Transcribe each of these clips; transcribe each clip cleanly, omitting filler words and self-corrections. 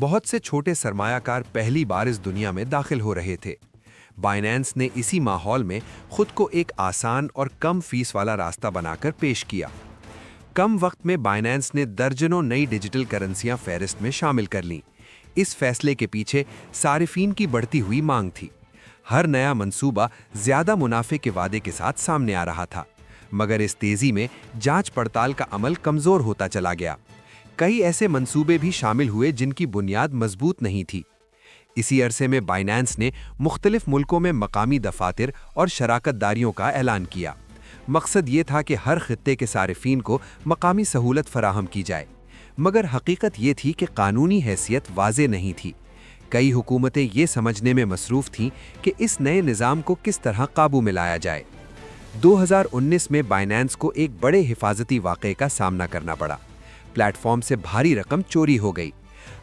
بہت سے چھوٹے سرمایہ کار پہلی بار اس دنیا میں داخل ہو رہے تھے۔ بائنانس نے اسی ماحول میں خود کو ایک آسان اور کم فیس والا راستہ بنا کر پیش کیا۔ کم وقت میں بائنانس نے درجنوں نئی ڈیجیٹل کرنسیاں فہرست میں شامل کر لیں۔ اس فیصلے کے پیچھے صارفین کی بڑھتی ہوئی مانگ تھی۔ ہر نیا منصوبہ زیادہ منافع کے وعدے کے ساتھ سامنے آ رہا تھا، مگر اس تیزی میں جانچ پڑتال کا عمل کمزور ہوتا چلا گیا۔ کئی ایسے منصوبے بھی شامل ہوئے جن کی بنیاد مضبوط نہیں تھی۔ اسی عرصے میں بائنانس نے مختلف ملکوں میں مقامی دفاتر اور شراکت داریوں کا اعلان کیا۔ مقصد یہ تھا کہ ہر خطے کے صارفین کو مقامی سہولت فراہم کی جائے، مگر حقیقت یہ تھی کہ قانونی حیثیت واضح نہیں تھی۔ کئی حکومتیں یہ سمجھنے میں مصروف تھیں کہ اس نئے نظام کو کس طرح قابو میں لایا جائے۔ 2019 میں بائنانس کو ایک بڑے حفاظتی واقعے کا سامنا کرنا پڑا۔ پلیٹ فارم سے بھاری رقم چوری ہو گئی۔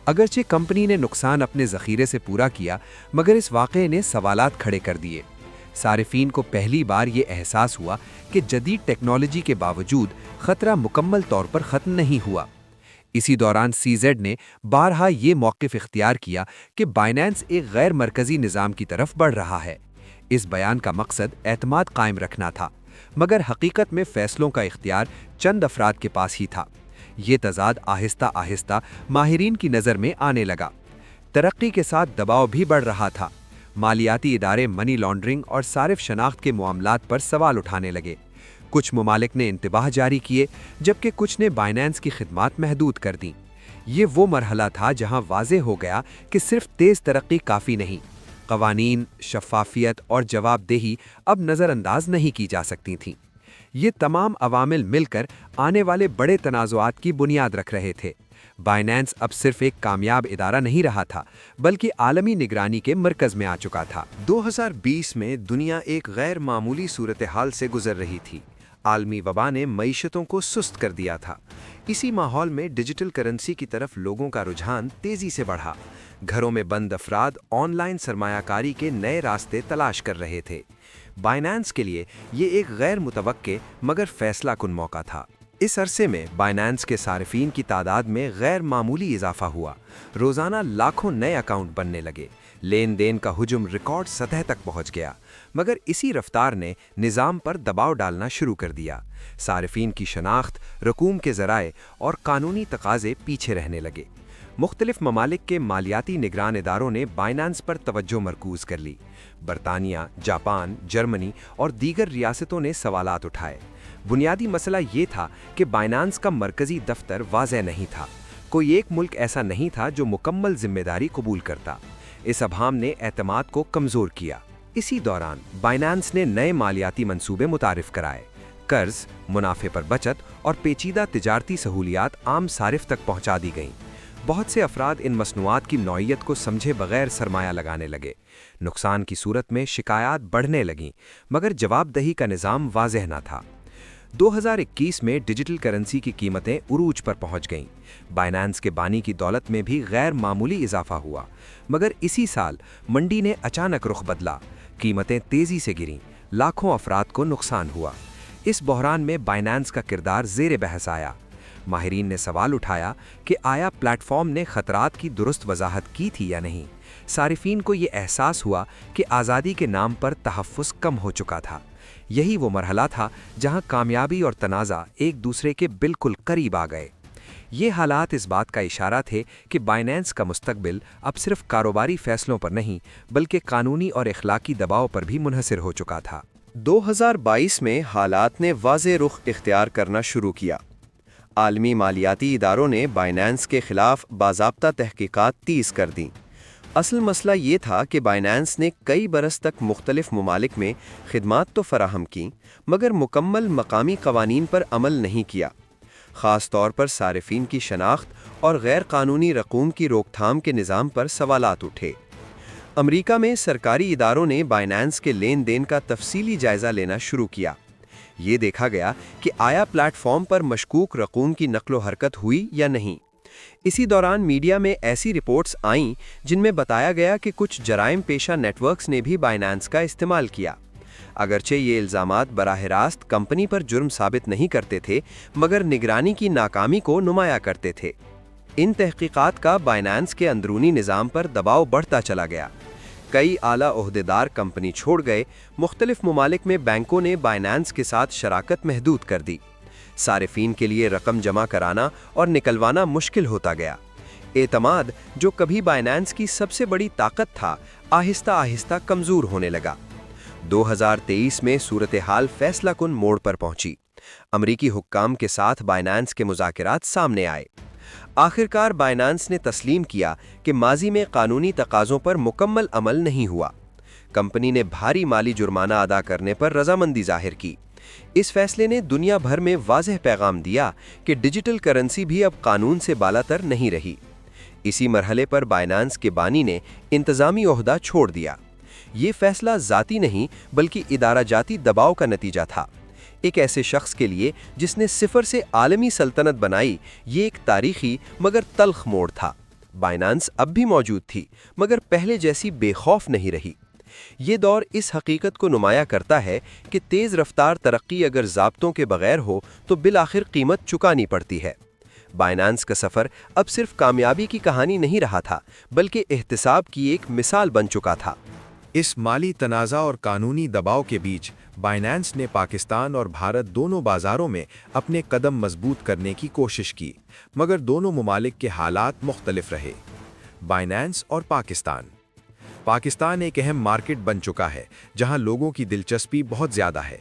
اگرچہ کمپنی نے نقصان اپنے ذخیرے سے پورا کیا، مگر اس واقعے نے سوالات کھڑے کر دیے۔ صارفین کو پہلی بار یہ احساس ہوا کہ جدید ٹیکنالوجی کے باوجود خطرہ مکمل طور پر ختم نہیں ہوا۔ اسی دوران سی زیڈ نے بارہا یہ موقف اختیار کیا کہ بائنانس ایک غیر مرکزی نظام کی طرف بڑھ رہا ہے۔ اس بیان کا مقصد اعتماد قائم رکھنا تھا، مگر حقیقت میں فیصلوں کا اختیار چند افراد کے پاس ہی تھا۔ یہ تضاد آہستہ آہستہ ماہرین کی نظر میں آنے لگا۔ ترقی کے ساتھ دباؤ بھی بڑھ رہا تھا۔ مالیاتی ادارے منی لانڈرنگ اور صارف شناخت کے معاملات پر سوال اٹھانے لگے۔ کچھ ممالک نے انتباہ جاری کیے، جبکہ کچھ نے بائنانس کی خدمات محدود کر دیں۔ یہ وہ مرحلہ تھا جہاں واضح ہو گیا کہ صرف تیز ترقی کافی نہیں۔ قوانین، شفافیت اور جواب دہی اب نظر انداز نہیں کی جا سکتی تھیں۔ یہ تمام عوامل مل کر آنے والے بڑے تنازعات کی بنیاد رکھ رہے تھے۔ بائنانس اب صرف ایک کامیاب ادارہ نہیں رہا تھا، بلکہ عالمی نگرانی کے مرکز میں آ چکا تھا۔ 2020 میں دنیا ایک غیر معمولی صورتحال سے گزر رہی تھی۔ عالمی وبا نے معیشتوں کو سست کر دیا تھا۔ اسی ماحول میں ڈیجیٹل کرنسی کی طرف لوگوں کا رجحان تیزی سے بڑھا۔ گھروں میں بند افراد آن لائن سرمایہ کاری کے نئے راستے تلاش کر رہے تھے۔ بائنانس کے لیے یہ ایک غیر متوقع مگر فیصلہ کن موقع تھا۔ اس عرصے میں بائنانس کے صارفین کی تعداد میں غیر معمولی اضافہ ہوا۔ روزانہ لاکھوں نئے اکاؤنٹ بننے لگے۔ لین دین کا حجم ریکارڈ سطح تک پہنچ گیا، مگر اسی رفتار نے نظام پر دباؤ ڈالنا شروع کر دیا۔ صارفین کی شناخت، رقوم کے ذرائع اور قانونی تقاضے پیچھے رہنے لگے۔ مختلف ممالک کے مالیاتی نگران اداروں نے بائنانس پر توجہ مرکوز کر لی۔ برطانیہ، جاپان، جرمنی اور دیگر ریاستوں نے سوالات اٹھائے۔ بنیادی مسئلہ یہ تھا کہ بائنانس کا مرکزی دفتر واضح نہیں تھا۔ کوئی ایک ملک ایسا نہیں تھا جو مکمل ذمہ داری قبول کرتا۔ اس ابہام نے اعتماد کو کمزور کیا۔ اسی دوران بائنانس نے نئے مالیاتی منصوبے متعارف کرائے۔ قرض، منافع پر بچت اور پیچیدہ تجارتی سہولیات عام صارف تک پہنچا دی گئیں۔ بہت سے افراد ان مصنوعات کی نوعیت کو سمجھے بغیر سرمایہ لگانے لگے۔ نقصان کی صورت میں شکایات بڑھنے لگیں، مگر جواب دہی کا نظام واضح نہ تھا۔ 2021 میں ڈیجیٹل کرنسی کی قیمتیں عروج پر پہنچ گئیں۔ بائنانس کے بانی کی دولت میں بھی غیر معمولی اضافہ ہوا، مگر اسی سال منڈی نے اچانک رخ بدلا۔ قیمتیں تیزی سے گریں، لاکھوں افراد کو نقصان ہوا۔ اس بحران میں بائنانس کا کردار زیر بحث آیا۔ ماہرین نے سوال اٹھایا کہ آیا پلیٹ فارم نے خطرات کی درست وضاحت کی تھی یا نہیں۔ صارفین کو یہ احساس ہوا کہ آزادی کے نام پر تحفظ کم ہو چکا تھا۔ یہی وہ مرحلہ تھا جہاں کامیابی اور تنازع ایک دوسرے کے بالکل قریب آ گئے۔ یہ حالات اس بات کا اشارہ تھے کہ بائنانس کا مستقبل اب صرف کاروباری فیصلوں پر نہیں، بلکہ قانونی اور اخلاقی دباؤ پر بھی منحصر ہو چکا تھا۔ 2022 میں حالات نے واضح رخ اختیار کرنا شروع کیا۔ عالمی مالیاتی اداروں نے بائنانس کے خلاف باضابطہ تحقیقات تیز کر دیں۔ اصل مسئلہ یہ تھا کہ بائنانس نے کئی برس تک مختلف ممالک میں خدمات تو فراہم کیں، مگر مکمل مقامی قوانین پر عمل نہیں کیا۔ خاص طور پر صارفین کی شناخت اور غیر قانونی رقوم کی روک تھام کے نظام پر سوالات اٹھے۔ امریکہ میں سرکاری اداروں نے بائنانس کے لین دین کا تفصیلی جائزہ لینا شروع کیا۔ یہ دیکھا گیا کہ آیا پلیٹ فارم پر مشکوک رقوم کی نقل و حرکت ہوئی یا نہیں۔ اسی دوران میڈیا میں ایسی رپورٹس آئیں جن میں بتایا گیا کہ کچھ جرائم پیشہ نیٹ ورکس نے بھی بائنانس کا استعمال کیا۔ اگرچہ یہ الزامات براہ راست کمپنی پر جرم ثابت نہیں کرتے تھے، مگر نگرانی کی ناکامی کو نمایاں کرتے تھے۔ ان تحقیقات کا بائنانس کے اندرونی نظام پر دباؤ بڑھتا چلا گیا۔ کئی اعلیٰ عہدیدار کمپنی چھوڑ گئے، مختلف ممالک میں بینکوں نے بائنانس کے ساتھ شراکت محدود کر دی۔ صارفین کے لیے رقم جمع کرانا اور نکلوانا مشکل ہوتا گیا۔ اعتماد، جو کبھی بائنانس کی سب سے بڑی طاقت تھا، آہستہ آہستہ کمزور ہونے لگا۔ 2023 میں صورتحال فیصلہ کن موڑ پر پہنچی۔ امریکی حکام کے ساتھ بائنانس کے مذاکرات سامنے آئے۔ آخرکار بائنانس نے تسلیم کیا کہ ماضی میں قانونی تقاضوں پر مکمل عمل نہیں ہوا۔ کمپنی نے بھاری مالی جرمانہ ادا کرنے پر رضامندی ظاہر کی۔ اس فیصلے نے دنیا بھر میں واضح پیغام دیا کہ ڈیجیٹل کرنسی بھی اب قانون سے بالاتر نہیں رہی۔ اسی مرحلے پر بائنانس کے بانی نے انتظامی عہدہ چھوڑ دیا۔ یہ فیصلہ ذاتی نہیں بلکہ ادارہ جاتی دباؤ کا نتیجہ تھا۔ ایک ایسے شخص کے لیے جس نے صفر سے عالمی سلطنت بنائی، یہ ایک تاریخی مگر تلخ موڑ تھا۔ بائنانس اب بھی موجود تھی، مگر پہلے جیسی بے خوف نہیں رہی۔ یہ دور اس حقیقت کو نمایاں کرتا ہے کہ تیز رفتار ترقی اگر ضابطوں کے بغیر ہو تو بالآخر قیمت چکانی پڑتی ہے۔ بائنانس کا سفر اب صرف کامیابی کی کہانی نہیں رہا تھا، بلکہ احتساب کی ایک مثال بن چکا تھا۔ اس مالی تنازع اور قانونی دباؤ کے بیچ بائنانس نے پاکستان اور بھارت دونوں بازاروں میں اپنے قدم مضبوط کرنے کی کوشش کی، مگر دونوں ممالک کے حالات مختلف رہے۔ بائنانس اور پاکستان ایک اہم مارکیٹ بن چکا ہے جہاں لوگوں کی دلچسپی بہت زیادہ ہے۔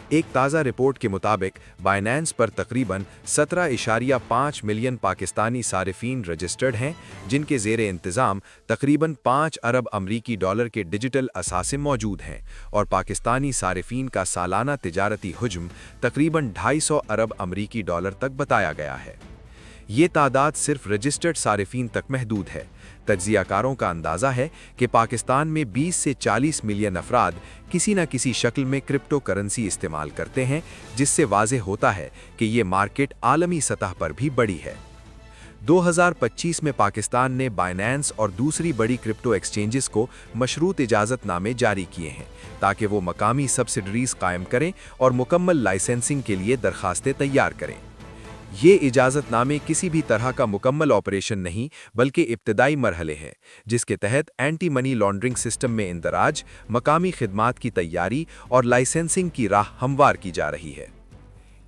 ایک تازہ رپورٹ کے مطابق بائنانس پر تقریباً 17.5 ملین پاکستانی صارفین رجسٹرڈ ہیں، جن کے زیر انتظام تقریباً 5 ارب امریکی ڈالر کے ڈیجیٹل اثاثے موجود ہیں، اور پاکستانی صارفین کا سالانہ تجارتی حجم تقریباً 250 ارب امریکی ڈالر تک بتایا گیا ہے۔ یہ تعداد صرف رجسٹرڈ صارفین تک محدود ہے۔ تجزیہ کاروں کا اندازہ ہے کہ پاکستان میں 20 سے 40 ملین افراد کسی نہ کسی شکل میں کرپٹو کرنسی استعمال کرتے ہیں، جس سے واضح ہوتا ہے کہ یہ مارکیٹ عالمی سطح پر بھی بڑی ہے۔ 2025 میں پاکستان نے بائنانس اور دوسری بڑی کرپٹو ایکسچینجز کو مشروط اجازت نامے جاری کیے ہیں تاکہ وہ مقامی سبسڈریز قائم کریں اور مکمل لائسنسنگ کے لیے درخواستیں تیار کریں۔ یہ اجازت نامے کسی بھی طرح کا مکمل آپریشن نہیں بلکہ ابتدائی مرحلے ہیں، جس کے تحت اینٹی منی لانڈرنگ سسٹم میں اندراج، مقامی خدمات کی تیاری اور لائسنسنگ کی راہ ہموار کی جا رہی ہے۔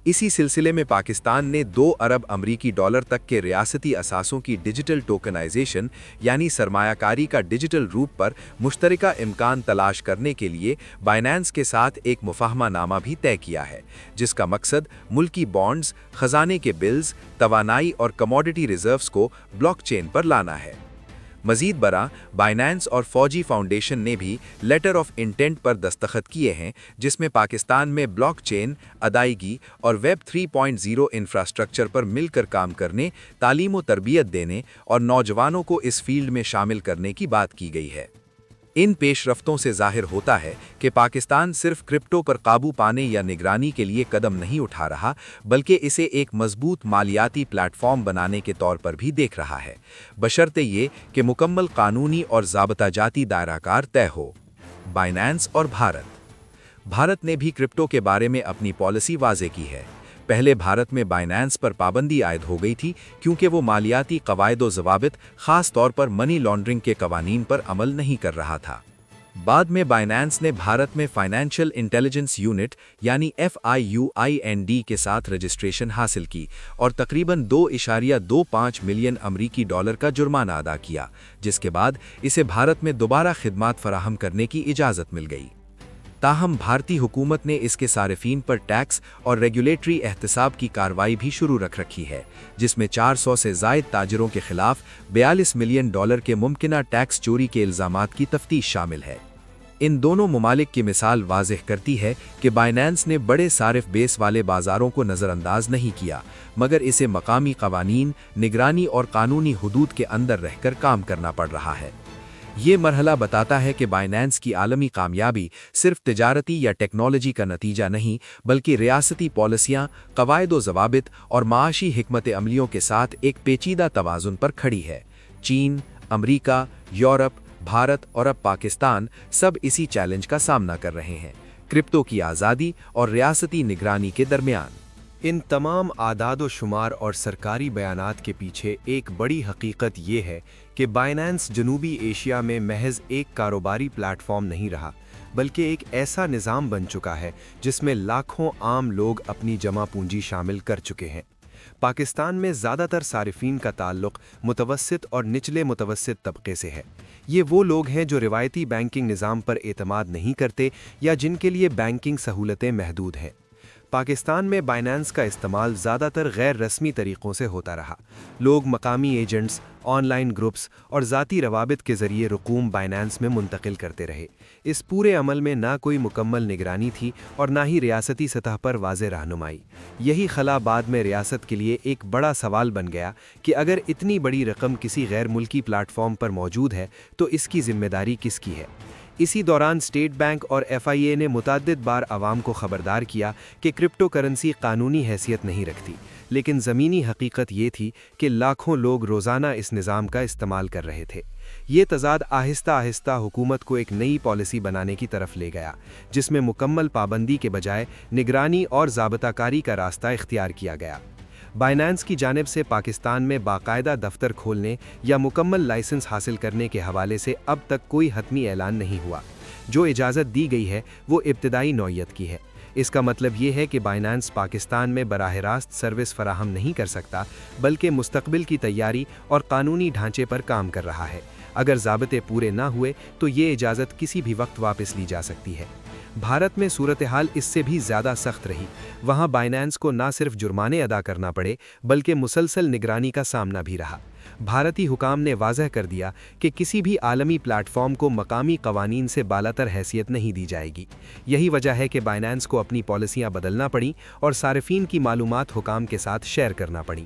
اسی سلسلے میں پاکستان نے 2 ارب امریکی ڈالر تک کے ریاستی اثاثوں کی ڈیجیٹل ٹوکنائزیشن یعنی سرمایہ کاری کا ڈیجیٹل روپ پر مشترکہ امکان تلاش کرنے کے لیے بائنانس کے ساتھ ایک مفاہمہ نامہ بھی طے کیا ہے، جس کا مقصد ملکی بانڈز، خزانے کے بلز، توانائی اور کموڈٹی ریزروز کو بلاک چین پر لانا ہے۔ مزید برآں، بائنانس اور فوجی فاؤنڈیشن نے بھی لیٹر آف انٹینٹ پر دستخط کیے ہیں، جس میں پاکستان میں بلاک چین، ادائیگی اور ویب 3.0 انفراسٹرکچر پر مل کر کام کرنے، تعلیم و تربیت دینے اور نوجوانوں کو اس فیلڈ میں شامل کرنے کی بات کی گئی ہے۔ ان پیش رفتوں سے ظاہر ہوتا ہے کہ پاکستان صرف کرپٹو پر قابو پانے یا نگرانی کے لیے قدم نہیں اٹھا رہا، بلکہ اسے ایک مضبوط مالیاتی پلیٹ فارم بنانے کے طور پر بھی دیکھ رہا ہے، بشرطے یہ کہ مکمل قانونی اور ضابطہ جاتی دائرہ کار طے ہو۔ بائنانس اور بھارت نے بھی کرپٹو کے بارے میں اپنی پالیسی واضح کی ہے۔ پہلے بھارت میں بائنانس پر پابندی عائد ہو گئی تھی کیونکہ وہ مالیاتی قواعد و ضوابط، خاص طور پر منی لانڈرنگ کے قوانین پر عمل نہیں کر رہا تھا۔ بعد میں بائنانس نے بھارت میں فائنینشیل انٹیلیجنس یونٹ یعنی FIUIND کے ساتھ رجسٹریشن حاصل کی اور تقریباً 2.25 ملین امریکی ڈالر کا جرمانہ ادا کیا، جس کے بعد اسے بھارت میں دوبارہ خدمات فراہم کرنے کی اجازت مل گئی۔ تاہم بھارتی حکومت نے اس کے صارفین پر ٹیکس اور ریگولیٹری احتساب کی کارروائی بھی شروع رکھی ہے، جس میں 400 سے زائد تاجروں کے خلاف 42 ملین ڈالر کے ممکنہ ٹیکس چوری کے الزامات کی تفتیش شامل ہے۔ ان دونوں ممالک کی مثال واضح کرتی ہے کہ بائنانس نے بڑے صارف بیس والے بازاروں کو نظر انداز نہیں کیا، مگر اسے مقامی قوانین، نگرانی اور قانونی حدود کے اندر رہ کر کام کرنا پڑ رہا ہے۔ یہ مرحلہ بتاتا ہے کہ بائنانس کی عالمی کامیابی صرف تجارتی یا ٹیکنالوجی کا نتیجہ نہیں، بلکہ ریاستی پالیسیاں، قواعد و ضوابط اور معاشی حکمت عملیوں کے ساتھ ایک پیچیدہ توازن پر کھڑی ہے۔ چین، امریکہ، یورپ، بھارت اور اب پاکستان سب اسی چیلنج کا سامنا کر رہے ہیں، کرپٹو کی آزادی اور ریاستی نگرانی کے درمیان۔ ان تمام اعداد و شمار اور سرکاری بیانات کے پیچھے ایک بڑی حقیقت یہ ہے کہ بائنانس جنوبی ایشیا میں محض ایک کاروباری پلیٹ فارم نہیں رہا، بلکہ ایک ایسا نظام بن چکا ہے جس میں لاکھوں عام لوگ اپنی جمع پونجی شامل کر چکے ہیں۔ پاکستان میں زیادہ تر صارفین کا تعلق متوسط اور نچلے متوسط طبقے سے ہے۔ یہ وہ لوگ ہیں جو روایتی بینکنگ نظام پر اعتماد نہیں کرتے یا جن کے لیے بینکنگ سہولتیں محدود ہیں۔ پاکستان میں بائنانس کا استعمال زیادہ تر غیر رسمی طریقوں سے ہوتا رہا۔ لوگ مقامی ایجنٹس، آن لائن گروپس اور ذاتی روابط کے ذریعے رقوم بائنانس میں منتقل کرتے رہے۔ اس پورے عمل میں نہ کوئی مکمل نگرانی تھی اور نہ ہی ریاستی سطح پر واضح رہنمائی۔ یہی خلا بعد میں ریاست کے لیے ایک بڑا سوال بن گیا کہ اگر اتنی بڑی رقم کسی غیر ملکی پلیٹ فارم پر موجود ہے تو اس کی ذمہ داری کس کی ہے؟ اسی دوران اسٹیٹ بینک اور FIA نے متعدد بار عوام کو خبردار کیا کہ کرپٹو کرنسی قانونی حیثیت نہیں رکھتی، لیکن زمینی حقیقت یہ تھی کہ لاکھوں لوگ روزانہ اس نظام کا استعمال کر رہے تھے۔ یہ تضاد آہستہ آہستہ حکومت کو ایک نئی پالیسی بنانے کی طرف لے گیا، جس میں مکمل پابندی کے بجائے نگرانی اور ضابطہ کاری کا راستہ اختیار کیا گیا۔ بائنانس کی جانب سے پاکستان میں باقاعدہ دفتر کھولنے یا مکمل لائسنس حاصل کرنے کے حوالے سے اب تک کوئی حتمی اعلان نہیں ہوا۔ جو اجازت دی گئی ہے وہ ابتدائی نوعیت کی ہے۔ اس کا مطلب یہ ہے کہ بائنانس پاکستان میں براہ راست سروس فراہم نہیں کر سکتا، بلکہ مستقبل کی تیاری اور قانونی ڈھانچے پر کام کر رہا ہے۔ اگر ضابطے پورے نہ ہوئے تو یہ اجازت کسی بھی وقت واپس لی جا سکتی ہے۔ بھارت میں صورتحال اس سے بھی زیادہ سخت رہی۔ وہاں بائنانس کو نہ صرف جرمانے ادا کرنا پڑے بلکہ مسلسل نگرانی کا سامنا بھی رہا۔ بھارتی حکام نے واضح کر دیا کہ کسی بھی عالمی پلیٹ فارم کو مقامی قوانین سے بالاتر حیثیت نہیں دی جائے گی۔ یہی وجہ ہے کہ بائنانس کو اپنی پالیسیاں بدلنا پڑیں اور صارفین کی معلومات حکام کے ساتھ شیئر کرنا پڑیں۔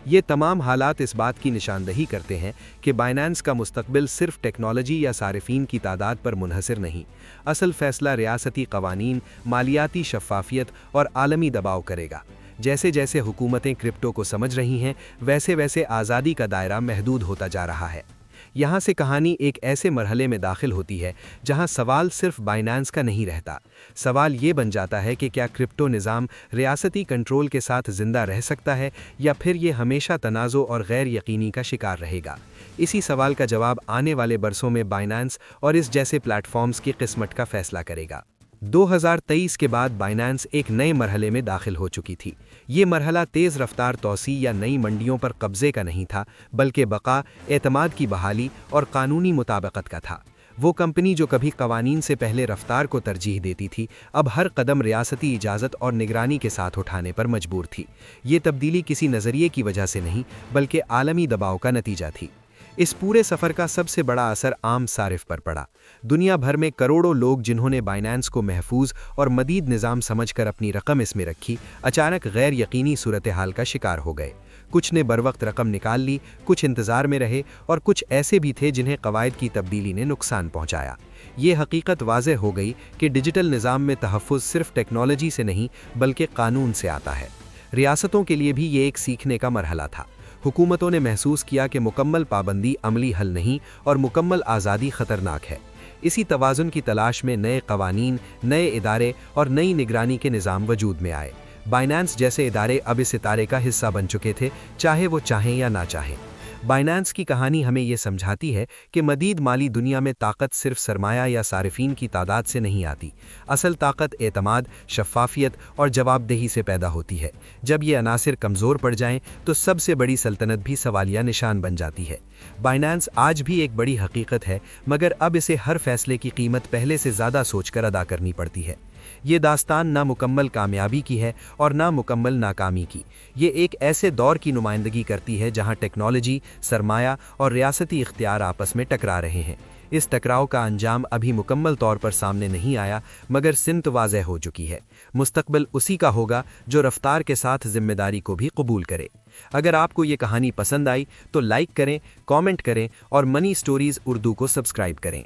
یہ تمام حالات اس بات کی نشاندہی کرتے ہیں کہ بائنانس کا مستقبل صرف ٹیکنالوجی یا صارفین کی تعداد پر منحصر نہیں۔ اصل فیصلہ ریاستی قوانین، مالیاتی شفافیت اور عالمی دباؤ کرے گا۔ جیسے جیسے حکومتیں کرپٹو کو سمجھ رہی ہیں، ویسے ویسے آزادی کا دائرہ محدود ہوتا جا رہا ہے۔ یہاں سے کہانی ایک ایسے مرحلے میں داخل ہوتی ہے جہاں سوال صرف بائنانس کا نہیں رہتا۔ سوال یہ بن جاتا ہے کہ کیا کرپٹو نظام ریاستی کنٹرول کے ساتھ زندہ رہ سکتا ہے یا پھر یہ ہمیشہ تنازع اور غیر یقینی کا شکار رہے گا۔ اسی سوال کا جواب آنے والے برسوں میں بائنانس اور اس جیسے پلیٹ فارمز کی قسمت کا فیصلہ کرے گا۔ 2023 کے بعد بائنانس ایک نئے مرحلے میں داخل ہو چکی تھی۔ یہ مرحلہ تیز رفتار توسیع یا نئی منڈیوں پر قبضے کا نہیں تھا، بلکہ بقا، اعتماد کی بحالی اور قانونی مطابقت کا تھا۔ وہ کمپنی جو کبھی قوانین سے پہلے رفتار کو ترجیح دیتی تھی، اب ہر قدم ریاستی اجازت اور نگرانی کے ساتھ اٹھانے پر مجبور تھی۔ یہ تبدیلی کسی نظریے کی وجہ سے نہیں، بلکہ عالمی دباؤ کا نتیجہ تھی۔ اس پورے سفر کا سب سے بڑا اثر عام صارف پر پڑا۔ دنیا بھر میں کروڑوں لوگ جنہوں نے بائنانس کو محفوظ اور مدید نظام سمجھ کر اپنی رقم اس میں رکھی، اچانک غیر یقینی صورتحال کا شکار ہو گئے۔ کچھ نے بروقت رقم نکال لی، کچھ انتظار میں رہے اور کچھ ایسے بھی تھے جنہیں قواعد کی تبدیلی نے نقصان پہنچایا۔ یہ حقیقت واضح ہو گئی کہ ڈیجیٹل نظام میں تحفظ صرف ٹیکنالوجی سے نہیں بلکہ قانون سے آتا ہے۔ ریاستوں کے لیے بھی یہ ایک سیکھنے کا مرحلہ تھا۔ حکومتوں نے محسوس کیا کہ مکمل پابندی عملی حل نہیں اور مکمل آزادی خطرناک ہے۔ اسی توازن کی تلاش میں نئے قوانین، نئے ادارے اور نئی نگرانی کے نظام وجود میں آئے۔ بائنانس جیسے ادارے اب اس ستارے کا حصہ بن چکے تھے، چاہے وہ چاہیں یا نہ چاہیں۔ بائنانس کی کہانی ہمیں یہ سمجھاتی ہے کہ مزید مالی دنیا میں طاقت صرف سرمایہ یا صارفین کی تعداد سے نہیں آتی۔ اصل طاقت اعتماد، شفافیت اور جواب دہی سے پیدا ہوتی ہے۔ جب یہ عناصر کمزور پڑ جائیں تو سب سے بڑی سلطنت بھی سوالیہ نشان بن جاتی ہے۔ بائنانس آج بھی ایک بڑی حقیقت ہے، مگر اب اسے ہر فیصلے کی قیمت پہلے سے زیادہ سوچ کر ادا کرنی پڑتی ہے۔ یہ داستان نہ مکمل کامیابی کی ہے اور نہ مکمل ناکامی کی۔ یہ ایک ایسے دور کی نمائندگی کرتی ہے جہاں ٹیکنالوجی، سرمایہ اور ریاستی اختیار آپس میں ٹکرا رہے ہیں۔ اس ٹکراؤ کا انجام ابھی مکمل طور پر سامنے نہیں آیا، مگر سمت واضح ہو چکی ہے۔ مستقبل اسی کا ہوگا جو رفتار کے ساتھ ذمہ داری کو بھی قبول کرے۔ اگر آپ کو یہ کہانی پسند آئی تو لائک کریں، کامنٹ کریں اور منی سٹوریز اردو کو سبسکرائب کریں۔